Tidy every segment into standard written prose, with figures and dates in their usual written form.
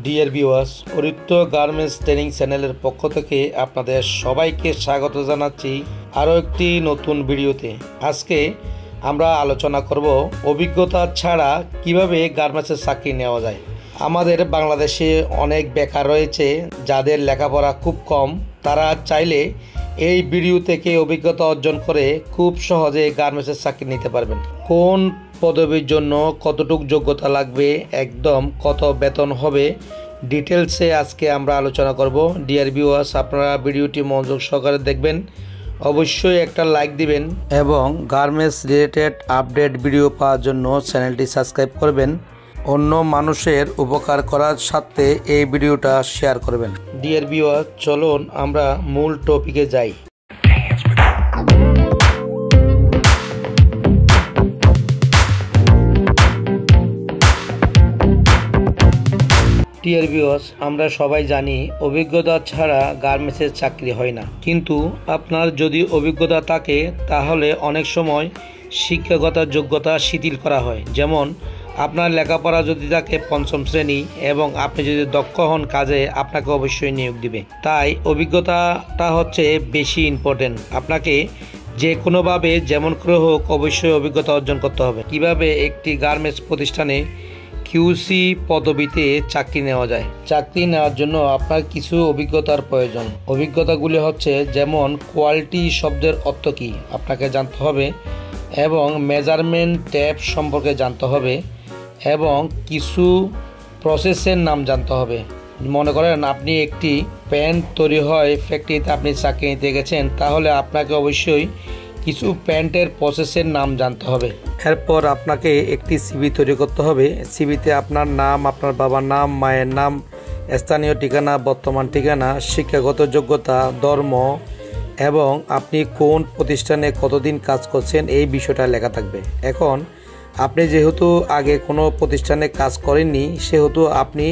Dear viewers, Aritra garments training চ্যানেলের পক্ষ থেকে আপনাদের সবাইকে স্বাগত জানাচ্ছি আরও একটি নতুন ভিডিওতে। আজকে আমরা আলোচনা করব অভিজ্ঞতা ছাড়া কিভাবে গার্মেন্টসের চাকরি নেওয়া যায়। আমাদের বাংলাদেশে অনেক বেকার রয়েছে যাদের লেখাপড়া খুব কম। তারা চাইলে এই ভিডিও থেকে অভিজ্ঞতা অর্জন করে খুব সহজে গার্মেন্টসের চাকরি নিতে পারবেন। কোন পদবীর জন্য কতটুকু যোগ্যতা লাগবে, একদম কত বেতন হবে, ডিটেলসে আজকে আমরা আলোচনা করব। ডিয়ার ভিউয়ার্স, আপনারা ভিডিওটি মনোযোগ সহকারে দেখবেন, অবশ্যই একটা লাইক দিবেন এবং গার্মেন্টস রিলেটেড আপডেট ভিডিও পাওয়ার জন্য চ্যানেলটি সাবস্ক্রাইব করবেন। অন্য মানুষের উপকার করার সাথে এই ভিডিওটা শেয়ার করবেন। ডিয়ার ভিউয়ার, চলুন আমরা মূল টপিকে যাই। ডিয়ার ভিউয়ার্স, আমরা সবাই জানি অভিজ্ঞতা ছাড়া গার্মেন্টসের চাকরি হয় না। কিন্তু আপনার যদি অভিজ্ঞতা থাকে তাহলে অনেক সময় শিক্ষাগত যোগ্যতা শিথিল করা হয়। যেমন আপনার লেখাপড়া যদি থাকে পঞ্চম শ্রেণী এবং আপনি যদি দক্ষ হন কাজে, আপনাকে অবশ্যই নিয়োগ দিবে। তাই অভিজ্ঞতাটা হচ্ছে বেশি ইম্পর্টেন্ট। আপনাকে যে কোনোভাবে যেমন করে হোক অবশ্যই অভিজ্ঞতা অর্জন করতে হবে। কিভাবে একটি গার্মেন্টস প্রতিষ্ঠানে কিউসি পদবিতে চাকরি নেওয়া যায়। চাকরি নেওয়ার জন্য আপনার কিছু অভিজ্ঞতার প্রয়োজন। অভিজ্ঞতাগুলি হচ্ছে যেমন কোয়ালিটি শব্দের অর্থ কী আপনাকে জানতে হবে এবং মেজারমেন্ট ট্যাপ সম্পর্কে জানতে হবে এবং কিছু প্রসেসের নাম জানতে হবে। মনে করেন আপনি একটি প্যান্ট তৈরি হয় ফ্যাক্টরিতে আপনি চাকরি নিতে গেছেন, তাহলে আপনাকে অবশ্যই কিছু প্যান্টের প্রসেসের নাম জানতে হবে। এরপর আপনাকে একটি সিভি তৈরি করতে হবে। সিভিতে আপনার নাম, আপনার বাবার নাম, মায়ের নাম, স্থানীয় ঠিকানা, বর্তমান ঠিকানা, শিক্ষাগত যোগ্যতা, ধর্ম এবং আপনি কোন প্রতিষ্ঠানে কতদিন কাজ করছেন এই বিষয়টা লেখা থাকবে। এখন আপনি যেহেতু আগে কোনো প্রতিষ্ঠানে কাজ করেননি, সেহেতু আপনি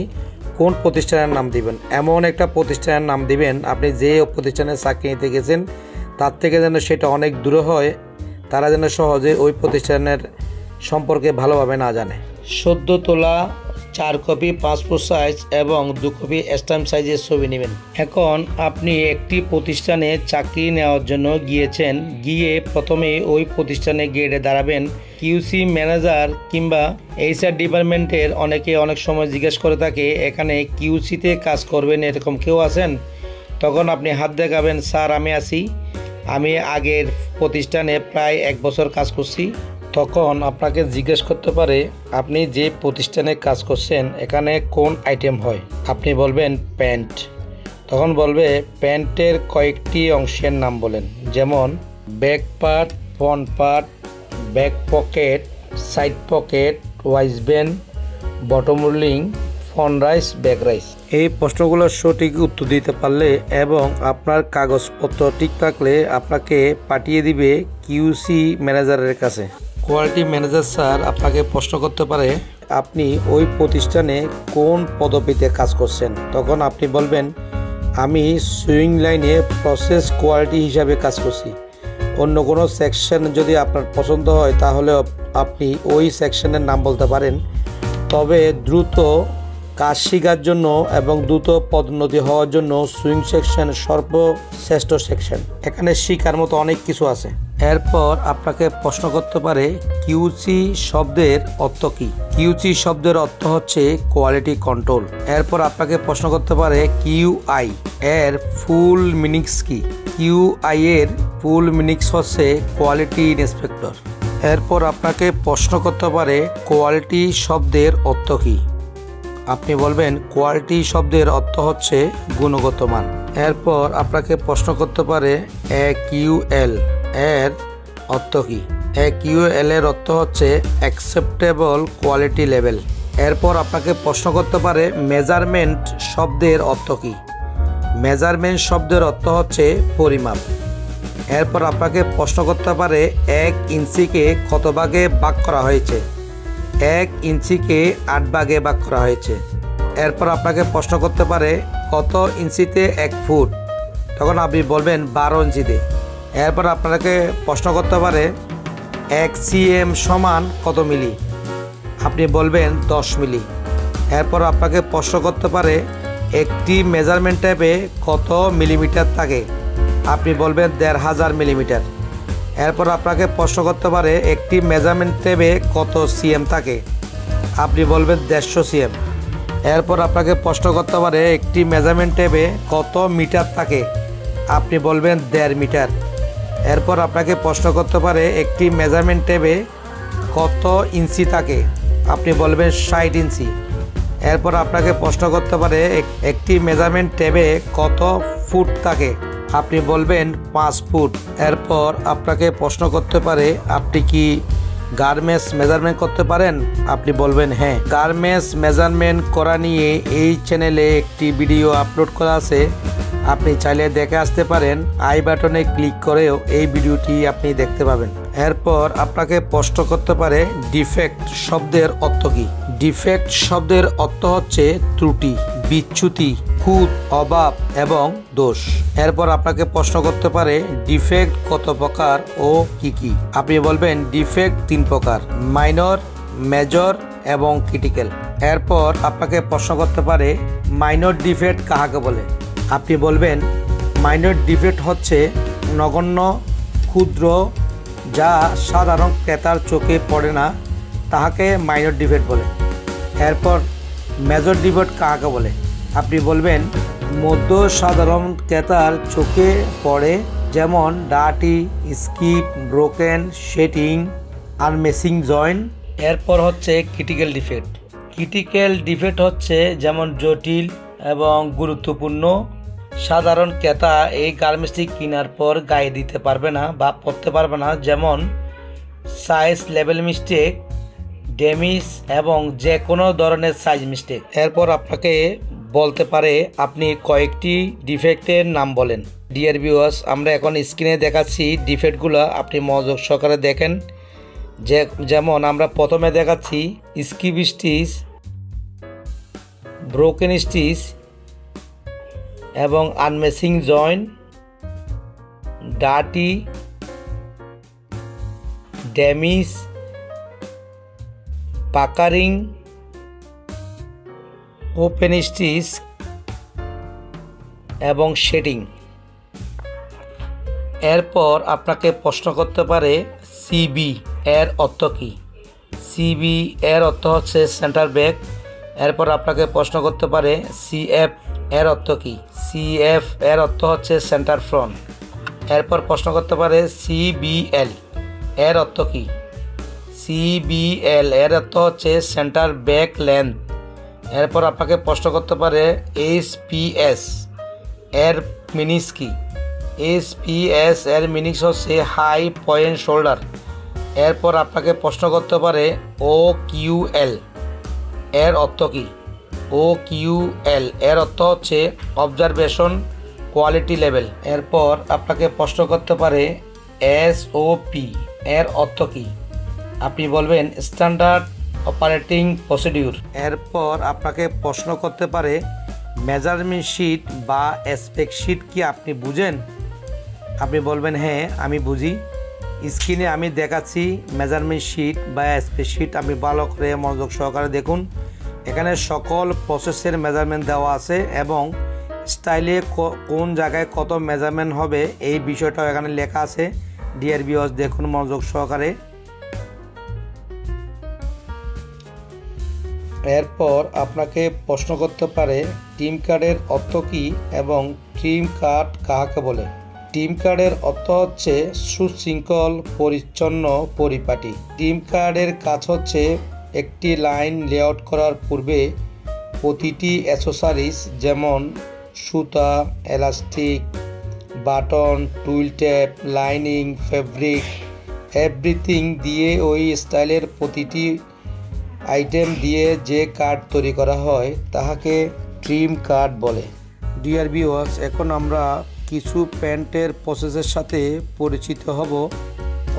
কোন প্রতিষ্ঠানের নাম দিবেন, এমন একটা প্রতিষ্ঠানের নাম দিবেন আপনি যে প্রতিষ্ঠানে চাকরি নিতে গেছেন তার থেকে যেন সেটা অনেক দূরে হয়, তারা যেন সহজে ওই প্রতিষ্ঠানের সম্পর্কে ভালোভাবে না জানে। সদ্য তোলা 4 কপি পাসপোর্ট সাইজ এবং 2 কপি স্ট্যাম্প সাইজের ছবি নেবেন। এখন আপনি একটি প্রতিষ্ঠানে চাকরি নেওয়ার জন্য গিয়েছেন, গিয়ে প্রথমে ওই প্রতিষ্ঠানে গেটে দাঁড়াবেন। কিউসি ম্যানেজার কিংবা এইচআর ডিপার্টমেন্টের অনেকে অনেক সময় জিজ্ঞেস করে থাকে, এখানে কিউসিতে কাজ করবেন এরকম কেউ আছেন? তখন আপনি হাত দেখাবেন, স্যার আমি আছি, আমি আগের প্রতিষ্ঠানে প্রায় 1 বছর কাজ করছি। তখন আপনাকে জিজ্ঞেস করতে পারে, আপনি যে প্রতিষ্ঠানে কাজ করছেন এখানে কোন আইটেম হয়? আপনি বলবেন প্যান্ট। তখন বলবে প্যান্টের কয়েকটি অংশের নাম বলেন, যেমন back part, front part, back pocket, side pocket, waistband, bottom rolling, front rise, back rise. এই প্রশ্নগুলোর সঠিক উত্তর দিতে পারলে এবং আপনার কাগজপত্র ঠিক থাকলে আপনাকে পাঠিয়ে দিবে কিউসি ম্যানেজারের কাছে। কোয়ালিটি ম্যানেজার স্যার আপনাকে প্রশ্ন করতে পারে, আপনি ওই প্রতিষ্ঠানে কোন পদবিতে কাজ করছেন? তখন আপনি বলবেন, আমি সুইং লাইনে প্রসেস কোয়ালিটি হিসাবে কাজ করছি। অন্য কোনো সেকশন যদি আপনার পছন্দ হয় তাহলে আপনি ওই সেকশনের নাম বলতে পারেন। তবে দ্রুত কাজ শেখার জন্য এবং দ্রুত পদোন্নতি হওয়ার জন্য সুইং সেকশন সর্বশ্রেষ্ঠ সেকশন। এখানে শেখার মতো অনেক কিছু আছে। এরপর আপনাকে প্রশ্ন করতে পারে কিউসি শব্দের অর্থ কী। কিউসি শব্দের অর্থ হচ্ছে কোয়ালিটি কন্ট্রোল। এরপর আপনাকে প্রশ্ন করতে পারে কিউআই এর ফুল মিনিংস কী। কিউআই এর ফুল মিনিংস হচ্ছে কোয়ালিটি ইন্সপেক্টর। এরপর আপনাকে প্রশ্ন করতে পারে কোয়ালিটি শব্দের অর্থ কী। আপনি বলবেন কোয়ালিটি শব্দের অর্থ হচ্ছে গুণগত মান। এরপর আপনাকে প্রশ্ন করতে পারে কিউএল এর অর্থ কী। কিউএল এর অর্থ হচ্ছে অ্যাকসেপ্টেবল কোয়ালিটি লেভেল। এরপর আপনাকে প্রশ্ন করতে পারে মেজারমেন্ট শব্দের অর্থ কী। মেজারমেন্ট শব্দের অর্থ হচ্ছে পরিমাপ। এরপর আপনাকে প্রশ্ন করতে পারে 1 ইঞ্চিকে কত ভাগে ভাগ করা হয়েছে। 1 ইঞ্চিকে 8 ভাগে ভাগ করা হয়েছে। এরপর আপনাকে প্রশ্ন করতে পারে কত ইঞ্চিতে 1 ফুট। তখন আপনি বলবেন 12 ইঞ্চিতে। এরপর আপনাকে প্রশ্ন করতে পারে 1 সিএম সমান কত মিলি। আপনি বলবেন 10 মিলি। এরপর আপনাকে প্রশ্ন করতে পারে একটি মেজারমেন্ট টেপে কত মিলিমিটার থাকে, আপনি বলবেন 1500 মিলিমিটার। এরপর আপনাকে প্রশ্ন করতে পারে একটি মেজারমেন্ট টেপে কত সিএম থাকে, আপনি বলবেন 150 সিএম। এরপর আপনাকে প্রশ্ন করতে পারে একটি মেজারমেন্ট টেপে কত মিটার থাকে, আপনি বলবেন 1.5 মিটার। এরপর আপনাকে প্রশ্ন করতে পারে একটি মেজারমেন্ট টেপে কত ইঞ্চি থাকে, আপনি বলবেন 60 ইঞ্চি। এরপর আপনাকে প্রশ্ন করতে পারে একটি মেজারমেন্ট টেপে কত ফুট থাকে, আপনি বলবেন 5 ফুট। এরপর আপনাকে প্রশ্ন করতে পারে আপনি কি গার্মেন্টস মেজারমেন্ট করতে পারেন, আপনি বলবেন হ্যাঁ। গার্মেন্টস মেজারমেন্ট করা নিয়ে এই চ্যানেলে একটি ভিডিও আপলোড করা আছে, আপনি চাইলে দেখে আসতে পারেন। আই বাটনে ক্লিক করেও এই ভিডিওটি আপনি দেখতে পাবেন। এরপর আপনাকে প্রশ্ন করতে পারে ডিফেক্ট শব্দের অর্থ কী। ডিফেক্ট শব্দের অর্থ হচ্ছে ত্রুটি, বিচ্যুতি, খুঁত, অভাব এবং দোষ। এরপর আপনাকে প্রশ্ন করতে পারে ডিফেক্ট কত প্রকার ও কি কি, আপনি বলবেন ডিফেক্ট 3 প্রকার: মাইনর, মেজর এবং ক্রিটিক্যাল। এরপর আপনাকে প্রশ্ন করতে পারে মাইনর ডিফেক্ট কাহাকে বলে, আপনি বলবেন মাইনর ডিফেক্ট হচ্ছে নগণ্য, ক্ষুদ্র, যা সাধারণ ক্রেতার চোখে পড়ে না, তাহাকে মাইনর ডিফেক্ট বলে। এরপর মেজর ডিফেক্ট কাহাকে বলে, আপনি বলবেন মধ্য সাধারণ ক্রেতার চোখে পড়ে, যেমন ডার্টি, স্কিপ, ব্রোকেন, শেটিং, আনমেসিং জয়েন্ট। এরপর হচ্ছে ক্রিটিক্যাল ডিফেক্ট। ক্রিটিক্যাল ডিফেক্ট হচ্ছে যেমন জটিল এবং গুরুত্বপূর্ণ, সাধারণ ক্রেতা এই গার্মেন্টসটি কেনার পর গায়ে দিতে পারবে না বা পরতে পারবে না, যেমন সাইজ লেভেল মিস্টেক, ড্যামেজ এবং যে কোনো ধরনের সাইজ মিস্টেক। এরপর আপনাকে বলতে পারে আপনি কয়েকটি ডিফেক্টের নাম বলেন। ডিয়ার ভিউয়ার্স, আমরা এখন স্ক্রিনে দেখাচ্ছি ডিফেক্টগুলো, আপনি মনোযোগ সহকারে দেখেন। যেমন আমরা প্রথমে দেখাচ্ছি স্কিপ স্টিচ, ব্রোকেন স্টিচ এবং আনমেসিং joint, dirty, damage, puckering, open stitch এবং শেডিং। এরপর আপনাকে প্রশ্ন করতে পারে সিবি এর অর্থ কী। সিবি এর অর্থ হচ্ছে সেন্টার ব্যাক। এরপর আপনাকে প্রশ্ন করতে পারে সিএফ এর অর্থ কী। সিএফ এর অর্থ হচ্ছে সেন্টার ফ্রন্ট। এরপর প্রশ্ন করতে পারে সিবিএল এর অর্থ কী। সিবিএল এর অর্থ হচ্ছে সেন্টার ব্যাক লেন্থ। এরপর আপনাকে প্রশ্ন করতে পারে এসপিএস এর মিনিংস কী। এসপিএস এর মিনিংস হচ্ছে হাই পয়েন্ট শোল্ডার। এরপর আপনাকে প্রশ্ন করতে পারে ওকিউএল এর অর্থ কী। ওকিউএল এর অর্থ হচ্ছে অবজারভেশন কোয়ালিটি লেভেল। এরপর আপনাকে প্রশ্ন করতে পারে এসওপি এর অর্থ কী, আপনি বলবেন স্ট্যান্ডার্ড অপারেটিং প্রসিডিউর। এরপর আপনাকে প্রশ্ন করতে পারে মেজারমেন্ট শিট বা স্পেক শিট কি আপনি বুঝেন, আপনি বলবেন হ্যাঁ আমি বুঝি। স্ক্রিনে আমি দেখাচ্ছি মেজারমেন্ট শিট বা স্পেক শিট, আপনি ভালো করে মনোযোগ সহকারে দেখুন। এখানে সকল প্রসেসের মেজারমেন্ট দেওয়া আছে এবং স্টাইলে কোন জায়গায় কত মেজারমেন্ট হবে এই বিষয়টাও এখানে লেখা আছে। ডিয়ার ভিউয়ার্স, দেখুন মনোযোগ সহকারে। এরপর আপনাকে প্রশ্ন করতে পারে টিম কার্ডের অর্থ কী এবং টিম কার্ড কাহাকে বলে। টিম কার্ডের অর্থ হচ্ছে সুশৃঙ্খল, পরিচ্ছন্ন, পরিপাটি। টিম কার্ডের কাজ হচ্ছে একটি লাইন লেআউট করার পূর্বে প্রতিটি অ্যাক্সেসরিজ যেমন সুতা, elastic, button, twill tap, lining, fabric, everything দিয়ে ওই স্টাইলের প্রতিটি আইটেম দিয়ে যে কার্ড তৈরি করা হয় তাহাকে ট্রিম কার্ড বলে। ডিয়ার ভিউয়ার্স, এখন আমরা কিছু প্যান্টের প্রসেসের সাথে পরিচিত হব।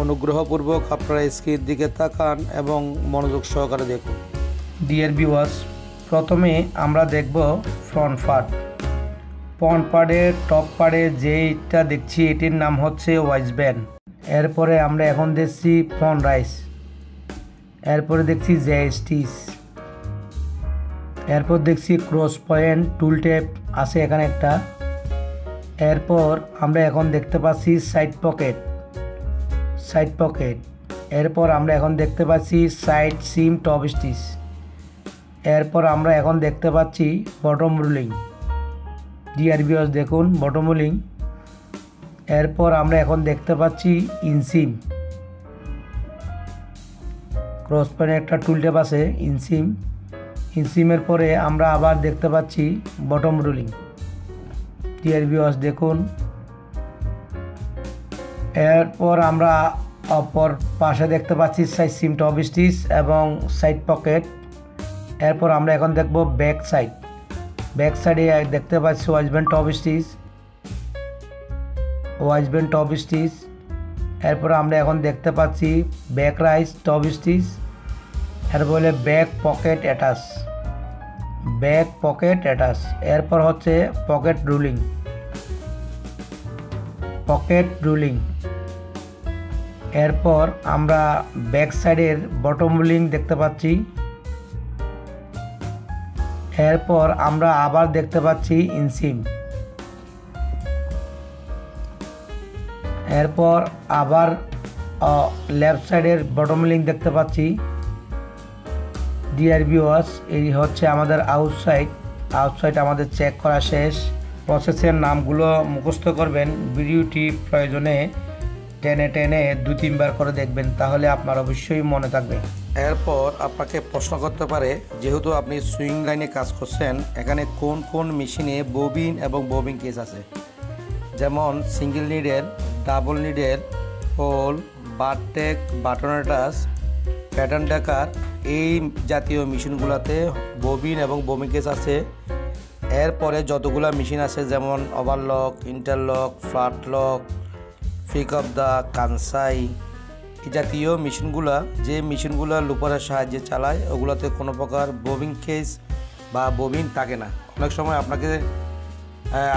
অনুগ্রহপূর্বক আপনারা স্ক্রিনের দিকে তাকান এবং মনোযোগ সহকারে দেখুন। ডিয়ার ভিউয়ার্স, প্রথমে আমরা দেখব ফ্রন্ট পার্ট। ফ্রন্ট পার্টের টপ পার্টে যেটা দেখছি এটির নাম হচ্ছে ওয়াইজ ব্যান্ড। এরপরে আমরা এখন দেখছি ফ্রন্ট রাইস। এরপরে দেখছি জে স্টিচ। এরপর দেখছি ক্রস পয়েন্ট টুল ট্যাপ আছে এখানে একটা। এরপর আমরা এখন দেখতে পাচ্ছি সাইড পকেট। এরপর আমরা এখন দেখতে পাচ্ছি সাইড সিম টপ স্টিচ। এরপর আমরা এখন দেখতে পাচ্ছি বটম রুলিং। ডিআরবিএস দেখুন বটম রুলিং। এরপর আমরা এখন দেখতে পাচ্ছি ইনসিম। ক্রস পয়েন্টে একটা টুল ট্যাপ আছে ইনসিমের পরে আমরা আবার দেখতে পাচ্ছি বটম রুলিং। ডিআরবিএস দেখুন। এরপর আমরা অপর পাশে দেখতে পাচ্ছি সাইড সিম টপ স্টিচ এবং সাইড পকেট। এরপর আমরা এখন দেখব ব্যাক সাইডে দেখতে পাচ্ছি ওয়াইজব্যান্ড টপ স্টিচ। এরপর আমরা এখন দেখতে পাচ্ছি ব্যাক রাইস টপ স্টিচ। এরপর ব্যাক পকেট অ্যাটাচ। এরপর হচ্ছে পকেট রুলিং। এরপর আমরা ব্যাক সাইডের বটম রুলিং দেখতে পাচ্ছি। এরপর আমরা আবার দেখতে পাচ্ছি ইনসিম। এরপর আবার লেফট সাইডের বটম রুলিং দেখতে পাচ্ছি। ডিআরবিএস এই হচ্ছে আমাদের আউটসাইড আমাদের চেক করা শেষ। প্রসেসের নামগুলো মুখস্থ করবেন। ভিডিওটি প্রয়োজনে টেনে 2-3 বার করে দেখবেন, তাহলে আপনার অবশ্যই মনে থাকবে। এরপর আপনাকে প্রশ্ন করতে পারে, যেহেতু আপনি সুইং লাইনে কাজ করছেন, এখানে কোন মেশিনে ববিন এবং ববিন কেস আছে, যেমন single needle, double needle, hole, bartack, button attach, pattern ডেকার, এই জাতীয় মেশিনগুলোতে ববিন এবং ববিন কেস আছে। এরপরে যতগুলো মেশিন আছে যেমন ওভারলক, ইন্টারলক, ফ্ল্যাট লক, ফিক অফ দা, কানসাই, এই জাতীয় যে মেশিনগুলো লুপারের সাহায্যে চালায়, ওগুলোতে কোনো প্রকার ববিন কেস বা ববিন থাকে না। অনেক সময়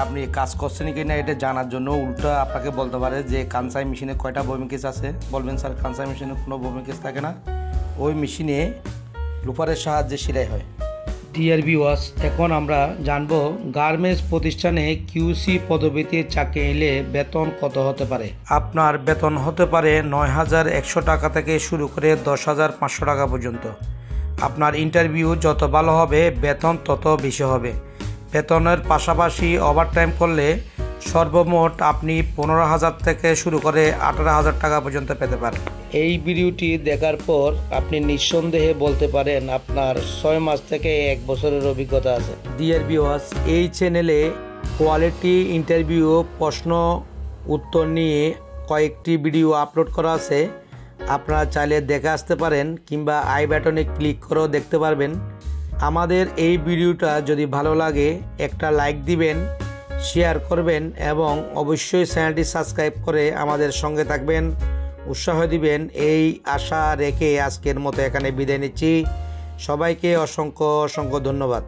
আপনি কাজ করছেন কি না এটা জানার জন্য উল্টা আপনাকে বলতে পারে যে কানসাই মেশিনে কয়টা ববিন কেস আছে। বলবেন স্যার কানসাই মেশিনে কোনো ববিন কেস থাকে না, ওই মেশিনে লুপারের সাহায্যে সেলাই হয়। ডিআরবিএস এখন আমরা জানবো গার্মেন্টস প্রতিষ্ঠানে কিউসি পদবীতে চাকরি নিলে বেতন কত হতে পারে। আপনার বেতন হতে পারে 9,100 টাকা থেকে শুরু করে 10,500 টাকা পর্যন্ত। আপনার ইন্টারভিউ যত ভালো হবে বেতন তত বেশি হবে। বেতনের পাশাপাশি ওভারটাইম করলে সর্বমোট আপনি 15,000 থেকে শুরু করে 18,000 টাকা পর্যন্ত পেতে পারেন। এই ভিডিওটি দেখার পর আপনি নিঃসন্দেহে বলতে পারেন আপনার 6 মাস থেকে 1 বছরের অভিজ্ঞতা আছে। ডিআরবিএস এই চ্যানেলে কোয়ালিটি ইন্টারভিউ প্রশ্ন উত্তর নিয়ে কয়েকটি ভিডিও আপলোড করা আছে, আপনারা চাইলে দেখে আসতে পারেন কিংবা আই বাটনে ক্লিক করেও দেখতে পারবেন। আমাদের এই ভিডিওটা যদি ভালো লাগে একটা লাইক দিবেন, শেয়ার করবেন এবং অবশ্যই চ্যানেলটি সাবস্ক্রাইব করে আমাদের সঙ্গে থাকবেন, উৎসাহ দিবেন, এই আশা রেখে আজকের মতো এখানে বিদায় নিচ্ছি। সবাইকে অসংখ্য ধন্যবাদ।